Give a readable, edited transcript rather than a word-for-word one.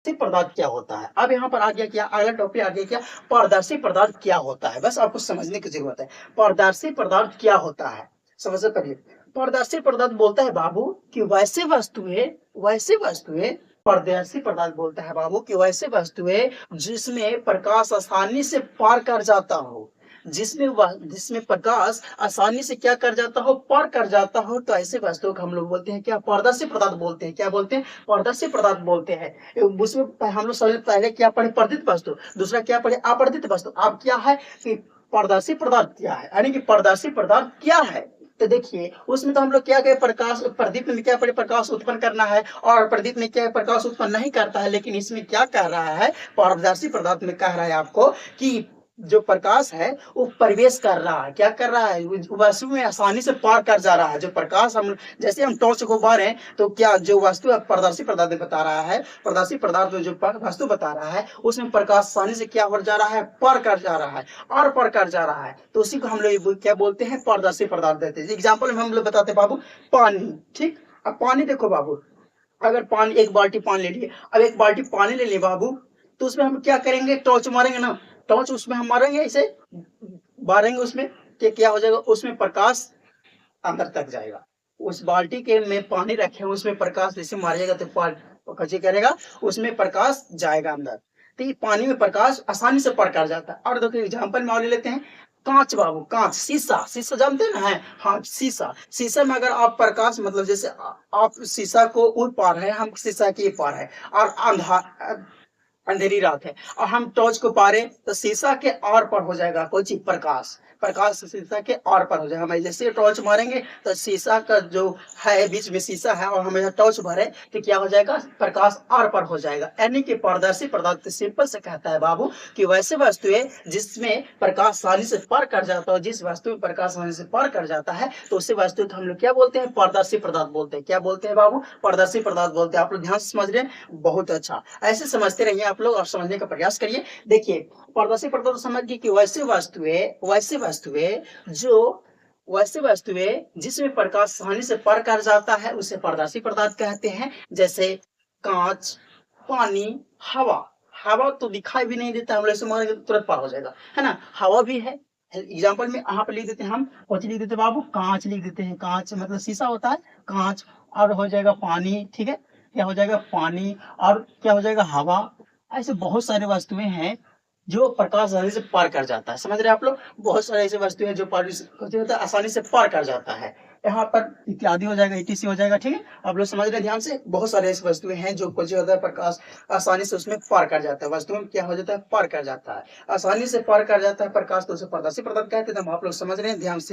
पदार्थ क्या होता है? अब यहाँ पर आ गया क्या, अगला टॉपिक आ गया क्या, पारदर्शी पदार्थ क्या होता है? बस आपको समझने की जरूरत है। पारदर्शी पदार्थ क्या होता है? समझ पड़िए। पारदर्शी पदार्थ बोलता है बाबू कि वैसे वस्तुएं पारदर्शी पदार्थ बोलता है बाबू कि वैसे वस्तुएं जिसमें प्रकाश आसानी से पार कर जाता हो, जिसमें प्रकाश आसानी से क्या कर जाता हो, पार कर जाता हो, तो ऐसे वस्तुओं को हम लोग बोलते हैं क्या, पारदर्शी पदार्थ बोलते हैं। क्या बोलते हैं? पारदर्शी पदार्थ बोलते हैं। उसमें हम लोग सबसे पहले क्या पढ़े, परावर्तित वस्तु, दूसरा क्या पढ़े, अपराजित वस्तु। अब क्या है कि पारदर्शी पदार्थ क्या है, यानी कि पारदर्शी पदार्थ क्या है। तो देखिए उसमें तो हम लोग क्या कहे, प्रकाश, प्रदीप में क्या पढ़े, प्रकाश उत्पन्न करना है, और प्रदीप में क्या है, प्रकाश उत्पन्न नहीं करता है। लेकिन इसमें क्या कह रहा है, पारदर्शी पदार्थ में कह रहा है आपको कि जो प्रकाश है वो प्रवेश कर रहा है, क्या कर रहा है, वस्तु में आसानी से पार कर जा रहा है। जो प्रकाश हम जैसे हम टॉर्च को बारे तो क्या जो वस्तु है पारदर्शी पदार्थ बता रहा है, पारदर्शी पदार्थ जो वस्तु बता रहा है उसमें प्रकाश आसानी से क्या हो जा रहा है, पार कर जा रहा है, और पार कर जा रहा है। तो उसी को हम लोग क्या बोलते हैं, पारदर्शी पदार्थ देते हैं। एग्जाम्पल में हम लोग बताते हैं बाबू, पानी। ठीक, अब पानी देखो बाबू, अगर पानी, एक बाल्टी पानी ले लिए, अब एक बाल्टी पानी ले लिए बाबू, तो उसमें हम क्या करेंगे, टॉर्च मारेंगे ना, टॉर्च उसमें हम मारेंगे, ऐसे मारेंगे उसमें, कि क्या हो जाएगा, उसमें प्रकाश अंदर तक जाएगा। उस बाल्टी के में पानी रखे उसमें प्रकाश जैसे मारेगा तो कैसे करेगा, उसमें प्रकाश जाएगा अंदर। तो ये पानी में प्रकाश आसानी से पार कर जाता है। और देखो एग्जाम्पल में और ले लेते हैं, कांच बाबू, कांच, शीशा, शीशा जानते हैं ना, है हाँ, शीशा, शीशा में अगर आप प्रकाश मतलब जैसे आप शीशा को उड़ पार है, हम शीशा के पार है, और अंधेरी रात है, और हम टॉर्च को पारे तो शीशा के आर पर हो जाएगा कोई चीज, प्रकाश, प्रकाश शीशा के आर पर हो जाएगा। हम जैसे टॉर्च मारेंगे तो शीशा का जो है बीच में शीशा है, और हम टॉर्च भरे तो क्या हो जाएगा, प्रकाश आर पर हो जाएगा। यानी कि पारदर्शी पदार्थ सिंपल से कहता है बाबू कि वैसे वस्तुएं जिसमें प्रकाश आसानी से पार कर जाता है, जिस वस्तु में प्रकाश आसानी से पार कर जाता है तो उसी वस्तु को हम लोग क्या बोलते हैं, पारदर्शी पदार्थ बोलते हैं। क्या बोलते हैं बाबू, पारदर्शी पदार्थ बोलते हैं। आप लोग ध्यान से समझ रहे हैं, बहुत अच्छा, ऐसे समझते रहिए आप लोग और समझने का प्रयास करिए। देखिए पारदर्शी पदार्थ समझिए कि वैसे वस्तुएं जिसमें प्रकाश आसानी से पार कर जाता है उसे पारदर्शी पदार्थ कहते हैं। जैसे कांच, पानी, हवा। हवा तो दिखाई भी नहीं देता, हम ऐसे मारेंगे तो तुरंत पार हो जाएगा, है ना, हवा भी है। एग्जाम्पल में यहाँ पे लिख देते हैं, हम कौन लिख देते हैं बाबू, कांच लिख देते हैं। कांच मतलब शीशा होता है, कांच, और हो जाएगा पानी। ठीक है, क्या हो जाएगा, पानी, और क्या हो जाएगा, हवा। ऐसे बहुत सारे वस्तुएं हैं जो प्रकाश आसानी से पार कर जाता है। समझ रहे हैं आप लोग, बहुत सारे ऐसे वस्तुएं हैं जो आसानी से पार कर जाता है। यहाँ पर इत्यादि हो जाएगा, इटीसी हो जाएगा। ठीक है, आप लोग समझ रहे हैं ध्यान से, बहुत सारे ऐसी वस्तुएं हैं जो कुछ होता है प्रकाश आसानी से उसमें पार कर जाता है, वस्तु में क्या हो जाता है, पार कर जाता है, आसानी से पार कर जाता है प्रकाश, तो उसे पारदर्शी पदार्थ कहते हैं। हम आप लोग समझ रहे हैं ध्यान से।